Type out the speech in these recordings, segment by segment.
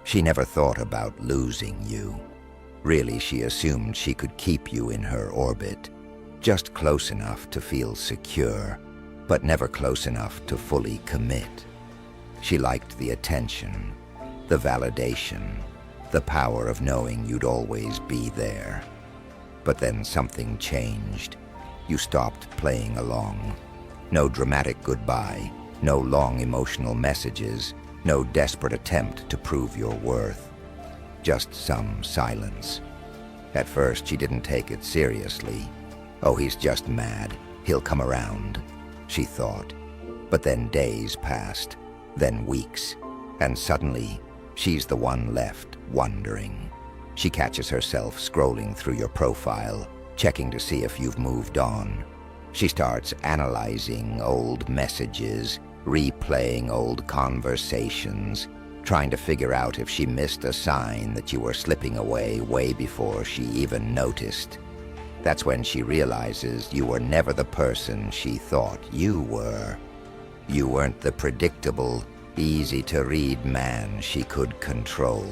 She never thought about losing you. Really, she assumed she could keep you in her orbit, just close enough to feel secure, but never close enough to fully commit. She liked the attention, the validation, the power of knowing you'd always be there. But then something changed. You stopped playing along. No dramatic goodbye, no long emotional messages, no desperate attempt to prove your worth. Just some silence. At first, she didn't take it seriously. Oh, he's just mad. He'll come around, she thought. But then days passed, then weeks, and suddenly, she's the one left wondering. She catches herself scrolling through your profile, checking to see if you've moved on. She starts analyzing old messages, replaying old conversations, trying to figure out if she missed a sign that you were slipping away way before she even noticed. That's when she realizes you were never the person she thought you were. You weren't the predictable, easy-to-read man she could control.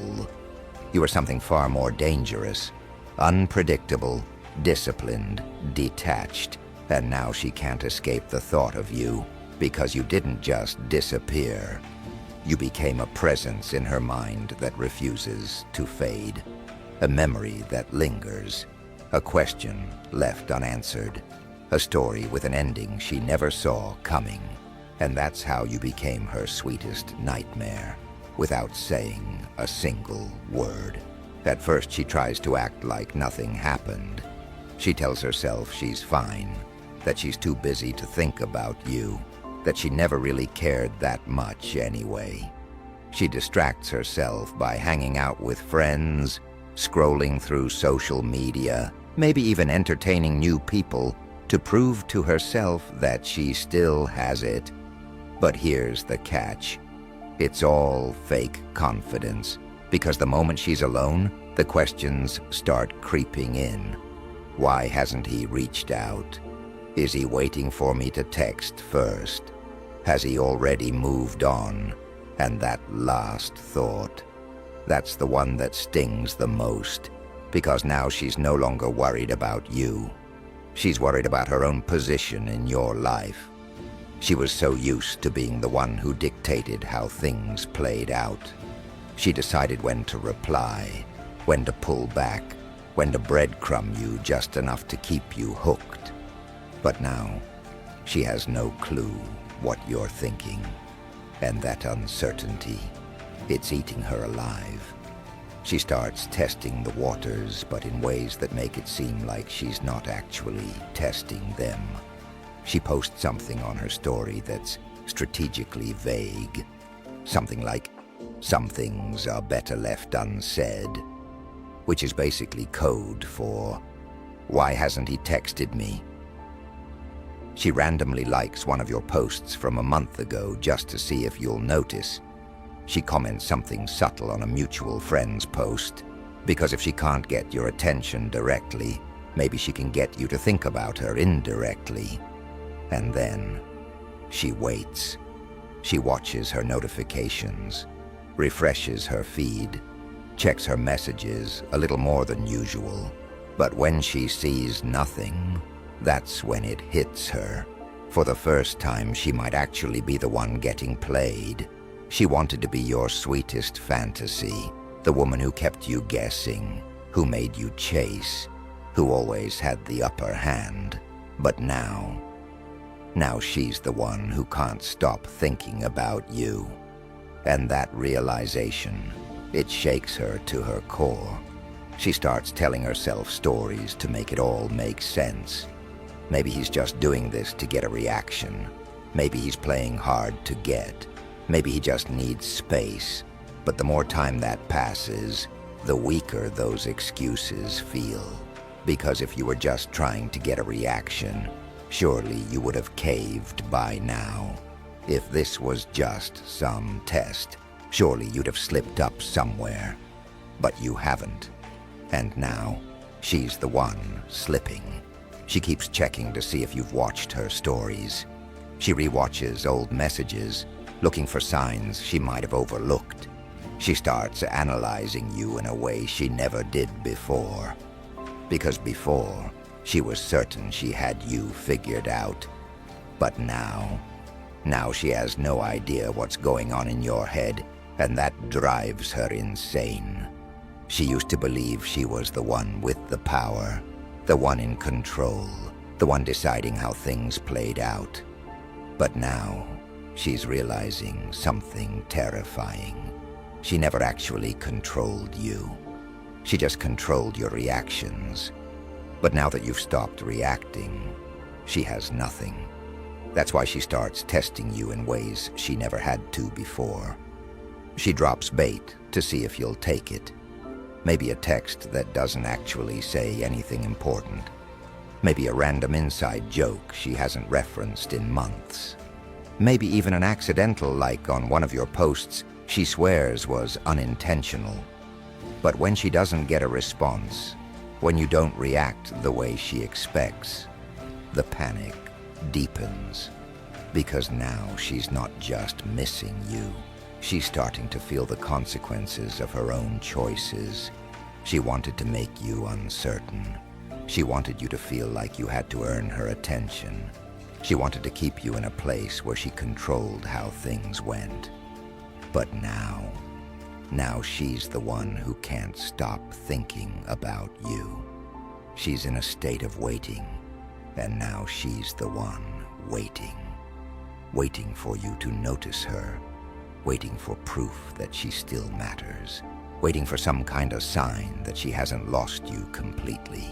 You were something far more dangerous, unpredictable, disciplined, detached, and now she can't escape the thought of you because you didn't just disappear. You became a presence in her mind that refuses to fade, a memory that lingers, a question left unanswered, a story with an ending she never saw coming. And that's how you became her sweetest nightmare, without saying a single word. At first, she tries to act like nothing happened. She tells herself she's fine, that she's too busy to think about you, that she never really cared that much anyway. She distracts herself by hanging out with friends, scrolling through social media, maybe even entertaining new people to prove to herself that she still has it. But here's the catch. It's all fake confidence, because the moment she's alone, the questions start creeping in. Why hasn't he reached out? Is he waiting for me to text first? Has he already moved on? And that last thought, that's the one that stings the most, because now she's no longer worried about you. She's worried about her own position in your life. She was so used to being the one who dictated how things played out. She decided when to reply, when to pull back, when to breadcrumb you just enough to keep you hooked. But now, she has no clue what you're thinking. And that uncertainty, it's eating her alive. She starts testing the waters, but in ways that make it seem like she's not actually testing them. She posts something on her story that's strategically vague. Something like, "Some things are better left unsaid," which is basically code for, "Why hasn't he texted me?" She randomly likes one of your posts from a month ago just to see if you'll notice. She comments something subtle on a mutual friend's post, because if she can't get your attention directly, maybe she can get you to think about her indirectly. And then, she waits. She watches her notifications, refreshes her feed, checks her messages a little more than usual. But when she sees nothing, that's when it hits her. For the first time, she might actually be the one getting played. She wanted to be your sweetest fantasy, the woman who kept you guessing, who made you chase, who always had the upper hand. But now she's the one who can't stop thinking about you. And that realization, it shakes her to her core. She starts telling herself stories to make it all make sense. Maybe he's just doing this to get a reaction. Maybe he's playing hard to get. Maybe he just needs space. But the more time that passes, the weaker those excuses feel. Because if you were just trying to get a reaction, surely you would have caved by now. If this was just some test, surely you'd have slipped up somewhere. But you haven't. And now, she's the one slipping. She keeps checking to see if you've watched her stories. She rewatches old messages, looking for signs she might have overlooked. She starts analyzing you in a way she never did before. Because before, she was certain she had you figured out. But now she has no idea what's going on in your head, and that drives her insane. She used to believe she was the one with the power, the one in control, the one deciding how things played out. But now, she's realizing something terrifying. She never actually controlled you. She just controlled your reactions. But now that you've stopped reacting, she has nothing. That's why she starts testing you in ways she never had to before. She drops bait to see if you'll take it. Maybe a text that doesn't actually say anything important. Maybe a random inside joke she hasn't referenced in months. Maybe even an accidental like on one of your posts she swears was unintentional. But when she doesn't get a response, when you don't react the way she expects, the panic deepens. Because now she's not just missing you. She's starting to feel the consequences of her own choices. She wanted to make you uncertain. She wanted you to feel like you had to earn her attention. She wanted to keep you in a place where she controlled how things went. But now she's the one who can't stop thinking about you. She's in a state of waiting, and now she's the one waiting. Waiting for you to notice her. Waiting for proof that she still matters. Waiting for some kind of sign that she hasn't lost you completely.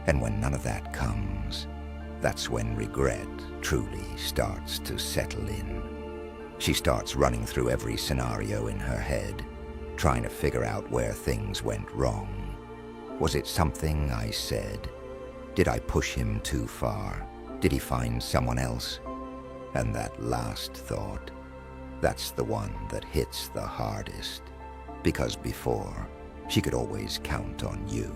And when none of that comes, that's when regret truly starts to settle in. She starts running through every scenario in her head, trying to figure out where things went wrong. Was it something I said? Did I push him too far? Did he find someone else? And that last thought, that's the one that hits the hardest. Because before, she could always count on you.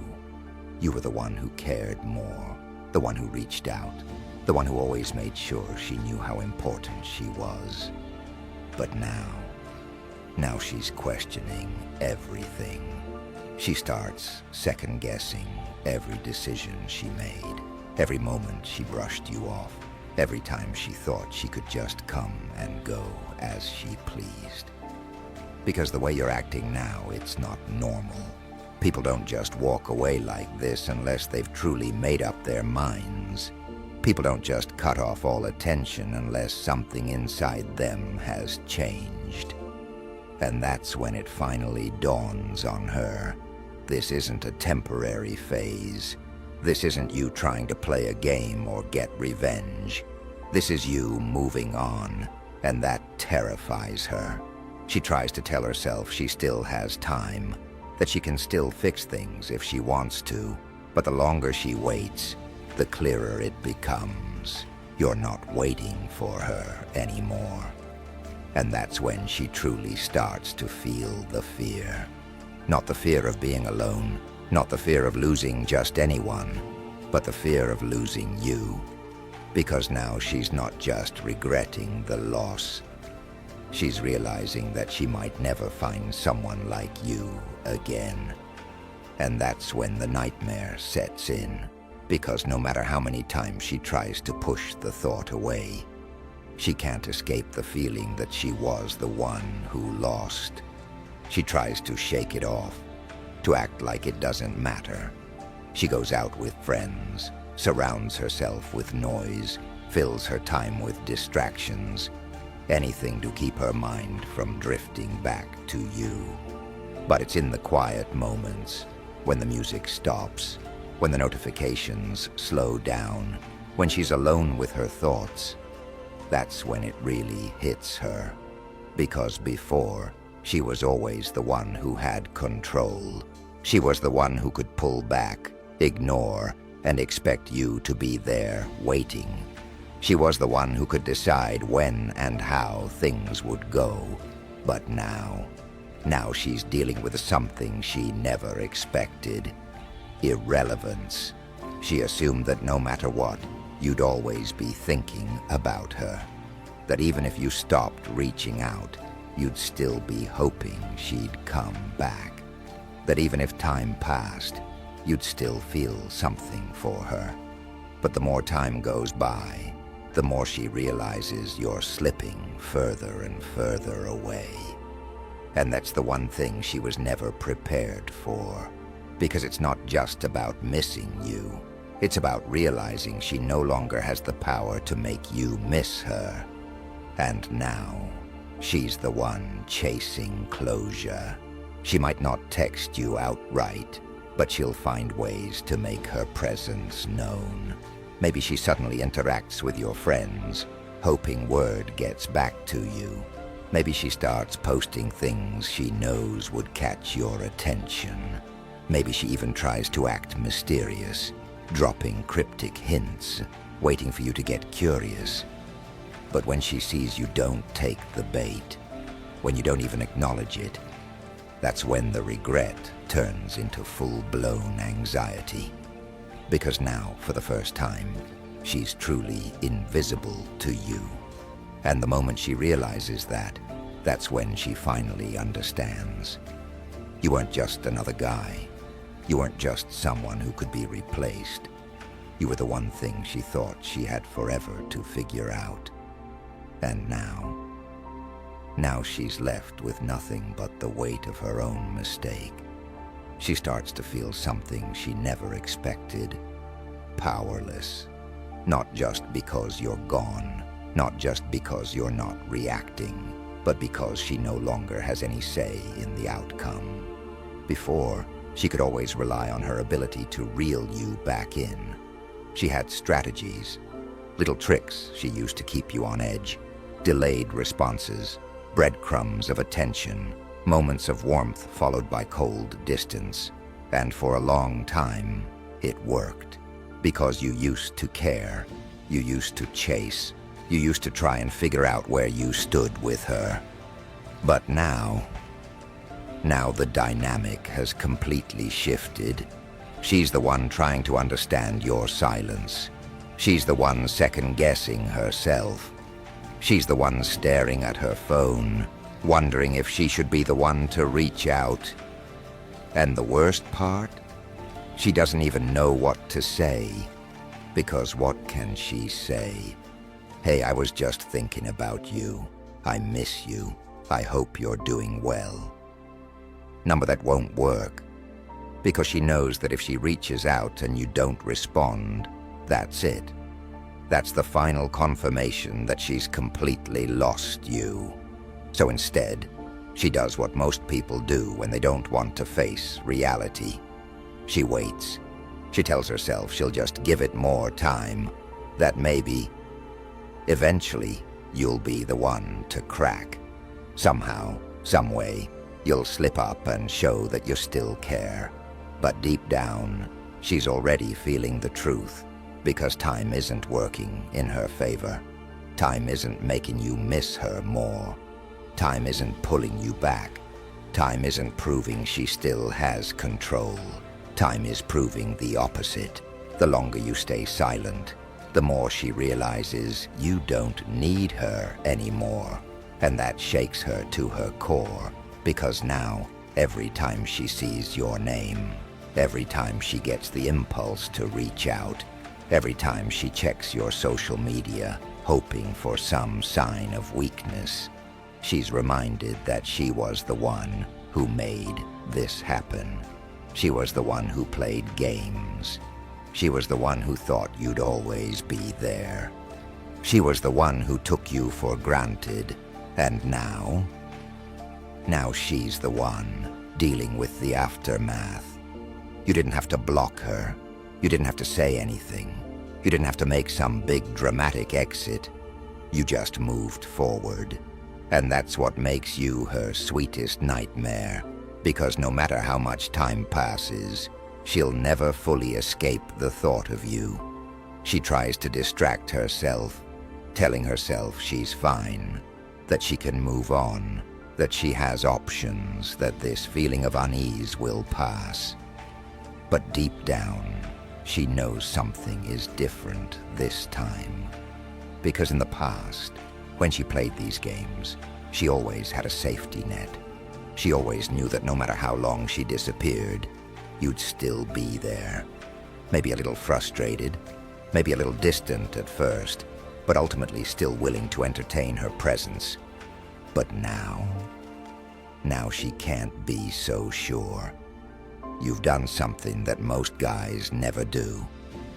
You were the one who cared more, the one who reached out, the one who always made sure she knew how important she was. But now she's questioning everything. She starts second-guessing every decision she made, every moment she brushed you off, every time she thought she could just come and go as she pleased. Because the way you're acting now, it's not normal. People don't just walk away like this unless they've truly made up their minds. People don't just cut off all attention unless something inside them has changed. And that's when it finally dawns on her. This isn't a temporary phase. This isn't you trying to play a game or get revenge. This is you moving on, and that terrifies her. She tries to tell herself she still has time, that she can still fix things if she wants to, but the longer she waits, the clearer it becomes. You're not waiting for her anymore. And that's when she truly starts to feel the fear. Not the fear of being alone, not the fear of losing just anyone, but the fear of losing you. Because now she's not just regretting the loss. She's realizing that she might never find someone like you again. And that's when the nightmare sets in. Because no matter how many times she tries to push the thought away, she can't escape the feeling that she was the one who lost. She tries to shake it off, to act like it doesn't matter. She goes out with friends, surrounds herself with noise, fills her time with distractions, anything to keep her mind from drifting back to you. But it's in the quiet moments, when the music stops, when the notifications slow down, when she's alone with her thoughts, that's when it really hits her. Because before, she was always the one who had control. She was the one who could pull back, ignore, and expect you to be there waiting. She was the one who could decide when and how things would go. But now she's dealing with something she never expected. Irrelevance. She assumed that no matter what, you'd always be thinking about her. That even if you stopped reaching out, you'd still be hoping she'd come back. That even if time passed, you'd still feel something for her. But the more time goes by, the more she realizes you're slipping further and further away. And that's the one thing she was never prepared for. Because it's not just about missing you. It's about realizing she no longer has the power to make you miss her. And now, she's the one chasing closure. She might not text you outright, but she'll find ways to make her presence known. Maybe she suddenly interacts with your friends, hoping word gets back to you. Maybe she starts posting things she knows would catch your attention. Maybe she even tries to act mysterious, dropping cryptic hints, waiting for you to get curious. But when she sees you don't take the bait, when you don't even acknowledge it, that's when the regret turns into full-blown anxiety. Because now, for the first time, she's truly invisible to you. And the moment she realizes that, that's when she finally understands. You weren't just another guy. You weren't just someone who could be replaced. You were the one thing she thought she had forever to figure out. And now she's left with nothing but the weight of her own mistake. She starts to feel something she never expected. Powerless. Not just because you're gone, not just because you're not reacting, but because she no longer has any say in the outcome. Before, she could always rely on her ability to reel you back in. She had strategies, little tricks she used to keep you on edge, delayed responses, breadcrumbs of attention, moments of warmth followed by cold distance. And for a long time, it worked. Because you used to care, you used to chase, you used to try and figure out where you stood with her. But now the dynamic has completely shifted. She's the one trying to understand your silence. She's the one second-guessing herself. She's the one staring at her phone, wondering if she should be the one to reach out. And the worst part? She doesn't even know what to say. Because what can she say? Hey, I was just thinking about you. I miss you. I hope you're doing well. Number that won't work. Because she knows that if she reaches out and you don't respond, that's it. That's the final confirmation that she's completely lost you. So instead, she does what most people do when they don't want to face reality. She waits. She tells herself she'll just give it more time, that maybe, eventually, you'll be the one to crack. Somehow, some way, you'll slip up and show that you still care. But deep down, she's already feeling the truth, because time isn't working in her favor. Time isn't making you miss her more. Time isn't pulling you back. Time isn't proving she still has control. Time is proving the opposite. The longer you stay silent, the more she realizes you don't need her anymore. And that shakes her to her core, because now, every time she sees your name, every time she gets the impulse to reach out, every time she checks your social media, hoping for some sign of weakness, she's reminded that she was the one who made this happen. She was the one who played games. She was the one who thought you'd always be there. She was the one who took you for granted. And now she's the one dealing with the aftermath. You didn't have to block her. You didn't have to say anything. You didn't have to make some big dramatic exit. You just moved forward. And that's what makes you her sweetest nightmare. Because no matter how much time passes, she'll never fully escape the thought of you. She tries to distract herself, telling herself she's fine, that she can move on, that she has options, that this feeling of unease will pass. But deep down, she knows something is different this time. Because in the past, when she played these games, She always had a safety net. She always knew that no matter how long she disappeared, you'd still be there. Maybe a little frustrated, maybe a little distant at first, but ultimately still willing to entertain her presence. But now she can't be so sure. You've done something that most guys never do.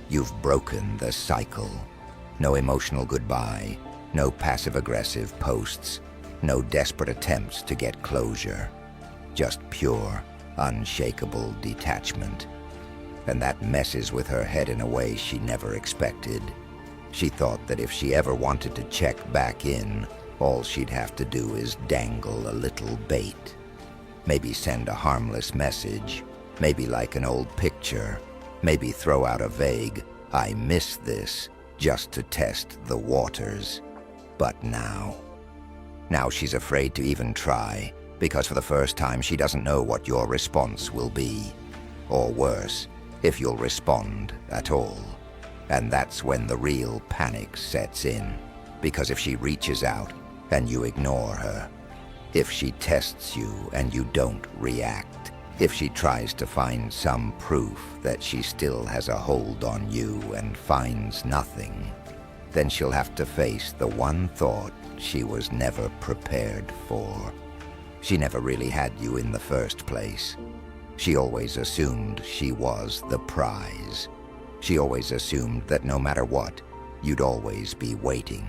You've broken the cycle. No emotional goodbye, no passive-aggressive posts, no desperate attempts to get closure. Just pure, unshakable detachment. And that messes with her head in a way she never expected. She thought that if she ever wanted to check back in, all she'd have to do is dangle a little bait. Maybe send a harmless message, maybe like an old picture, maybe throw out a vague, "I miss this," just to test the waters. But now she's afraid to even try, because for the first time she doesn't know what your response will be. Or worse, if you'll respond at all. And that's when the real panic sets in. Because if she reaches out and you ignore her, if she tests you and you don't react, if she tries to find some proof that she still has a hold on you and finds nothing, then she'll have to face the one thought she was never prepared for. She never really had you in the first place. She always assumed she was the prize. She always assumed that no matter what, you'd always be waiting.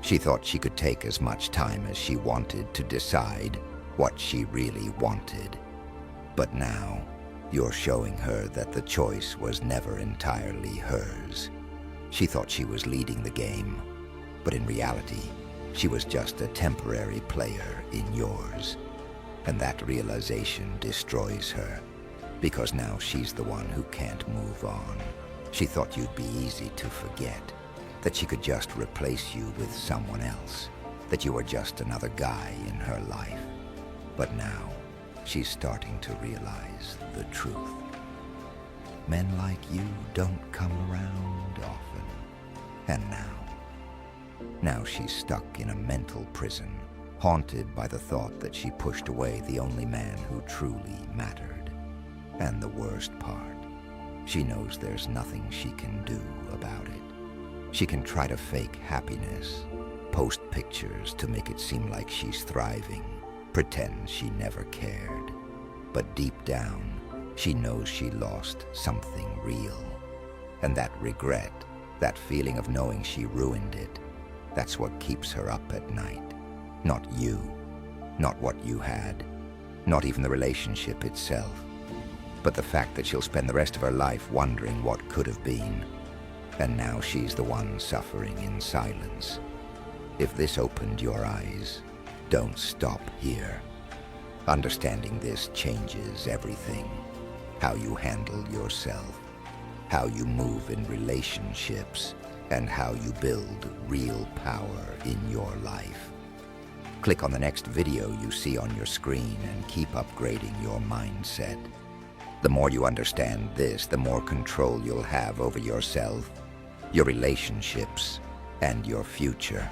She thought she could take as much time as she wanted to decide what she really wanted. But now, you're showing her that the choice was never entirely hers. She thought she was leading the game, but in reality, she was just a temporary player in yours. And that realization destroys her, because now she's the one who can't move on. She thought you'd be easy to forget, that she could just replace you with someone else, that you were just another guy in her life. But now, she's starting to realize the truth. Men like you don't come around often. And now she's stuck in a mental prison, haunted by the thought that she pushed away the only man who truly mattered. And the worst part, she knows there's nothing she can do about it. She can try to fake happiness, post pictures to make it seem like she's thriving, pretend she never cared. But deep down, she knows she lost something real. And that regret, that feeling of knowing she ruined it, that's what keeps her up at night. Not you, not what you had, not even the relationship itself, but the fact that she'll spend the rest of her life wondering what could have been. And now she's the one suffering in silence. If this opened your eyes, don't stop here. Understanding this changes everything. How you handle yourself, how you move in relationships, and how you build real power in your life. Click on the next video you see on your screen and keep upgrading your mindset. The more you understand this, the more control you'll have over yourself, your relationships, and your future.